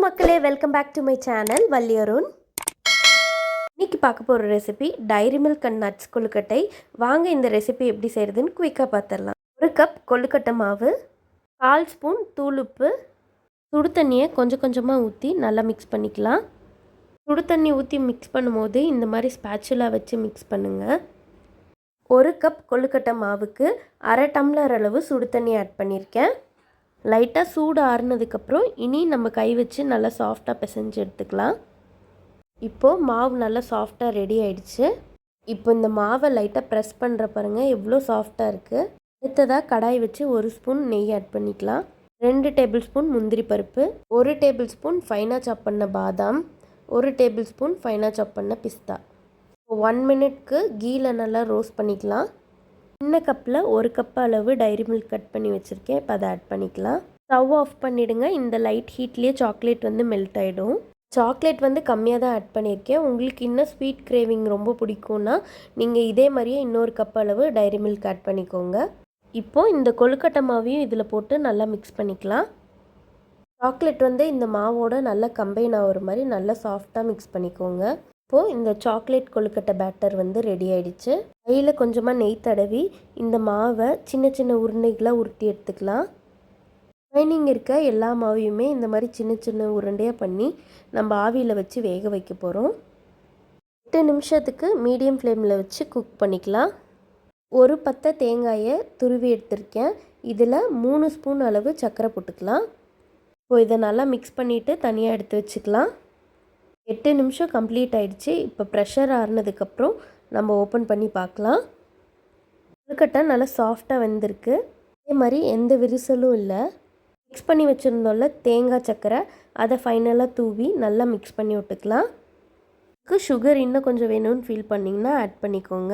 மக்களே, welcome back to my channel Valli Arun. இன்னைக்கு பார்க்க போகிற recipe dairy milk and nuts கொழுக்கட்டை. வாங்க இந்த ரெசிபி எப்படி செய்கிறதுன்னு குயிக்காக பார்த்துடலாம். 1 கப் கொழுக்கட்டை மாவு, 1/4 ஸ்பூன் தூளுப்பு, சுடு தண்ணியை கொஞ்சம் கொஞ்சமாக ஊற்றி நல்லா மிக்ஸ் பண்ணிக்கலாம். சுடு தண்ணி ஊற்றி மிக்ஸ் பண்ணும்போது இந்த மாதிரி ஸ்பேச்சுலா வச்சு மிக்ஸ் பண்ணுங்கள். 1 கப் கொழுக்கட்டை மாவுக்கு 1/2 டம்ளர் அளவு சுடு தண்ணி ஆட் பண்ணியிருக்கேன். லைட்டாக சூடு ஆறுனதுக்கப்புறம் இனி நம்ம கை வச்சு நல்லா சாஃப்டாக பிசைஞ்சு எடுத்துக்கலாம். இப்போது மாவு நல்லா சாஃப்டாக ரெடி ஆயிடுச்சு. இப்போ இந்த மாவை லைட்டாக ப்ரெஸ் பண்ணுற பாருங்கள் எவ்வளோ சாஃப்டாக இருக்குது. அடுத்ததாக கடாய் வச்சு 1 ஸ்பூன் நெய் ஆட் பண்ணிக்கலாம். 2 டேபிள் ஸ்பூன் முந்திரி பருப்பு, 1 டேபிள் ஸ்பூன் ஃபைனாக சாப் பண்ண பாதாம், 1 டேபிள் ஸ்பூன் ஃபைனாக சாப் பண்ண பிஸ்தா. 1 மினிட்க்கு கீல நல்லா ரோஸ்ட் பண்ணிக்கலாம். சின்ன கப்பில் 1 கப் அளவு டைரி மில்க் கட் பண்ணி வச்சுருக்கேன். இப்போ அதை ஆட் பண்ணிக்கலாம். ஸ்டவ் ஆஃப் பண்ணிவிடுங்க. இந்த லைட் ஹீட்லேயே சாக்லேட் மெல்ட் ஆகிடும். சாக்லேட் கம்மியாக தான் ஆட் பண்ணியிருக்கேன். உங்களுக்கு இன்னும் ஸ்வீட் கிரேவிங் ரொம்ப பிடிக்கும்னா நீங்கள் இதே மாதிரியே இன்னொரு கப் அளவு டைரி மில்க் ஆட் பண்ணிக்கோங்க. இப்போது இந்த கொழுக்கட்டை மாவையும் இதில் போட்டு நல்லா மிக்ஸ் பண்ணிக்கலாம். சாக்லேட் இந்த மாவோட நல்லா கம்பைன் ஆகிற மாதிரி நல்லா சாஃப்டாக மிக்ஸ் பண்ணிக்கோங்க. இப்போது இந்த சாக்லேட் கொழுக்கட்டை பேட்டர் ரெடி ஆகிடுச்சு. கையில் கொஞ்சமாக நெய் தடவி இந்த மாவை சின்ன சின்ன உருண்டைகளாக உருட்டி எடுத்துக்கலாம். லைனிங் இருக்க எல்லா மாவையுமே இந்த மாதிரி சின்ன சின்ன உருண்டையாக பண்ணி நம்ம ஆவியில் வச்சு வேக வைக்க போகிறோம். 8 நிமிஷத்துக்கு மீடியம் ஃப்ளேமில் வச்சு குக் பண்ணிக்கலாம். ஒரு பத்தை தேங்காயை துருவி எடுத்திருக்கேன். இதில் 3 ஸ்பூன் அளவு சர்க்கரை போட்டுக்கலாம். இப்போ இதை நல்லா மிக்ஸ் பண்ணிவிட்டு தனியாக எடுத்து வச்சுக்கலாம். 8 நிமிஷம் கம்ப்ளீட் ஆகிடுச்சு. இப்போ ப்ரெஷர் ஆறுனதுக்கப்புறம் நம்ம ஓப்பன் பண்ணி பார்க்கலாம். கொழுக்கட்டை நல்லா சாஃப்டாக வெந்திருக்கு. அதே மாதிரி எந்த விரிசலும் இல்லை. மிக்ஸ் பண்ணி வச்சுருந்தோம்ல தேங்காய் சர்க்கரை, அதை ஃபைனலாக தூவி நல்லா மிக்ஸ் பண்ணி விட்டுக்கலாம். சுகர் இன்னும் கொஞ்சம் வேணும்னு ஃபீல் பண்ணிங்கன்னா ஆட் பண்ணிக்கோங்க.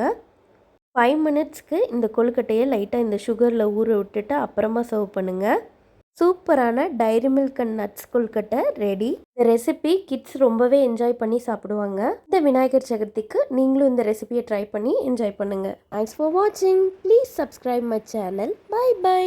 5 மினிட்ஸ்க்கு இந்த கொழுக்கட்டையை லைட்டாக இந்த சுகரில் ஊற விட்டுட்டு அப்புறமா சர்வ் பண்ணுங்கள். சூப்பரான dairy milk and nuts kozhukattai ready. இந்த ரெசிபி கிட்ஸ் ரொம்பவே என்ஜாய் பண்ணி சாப்பிடுவாங்க. இந்த விநாயகர் சதுர்த்திக்கு நீங்களும் இந்த ரெசிபியை ட்ரை பண்ணி என்ஜாய் பண்ணுங்கள். தேங்க்ஸ் ஃபார் வாட்சிங். Please subscribe my channel. Bye by.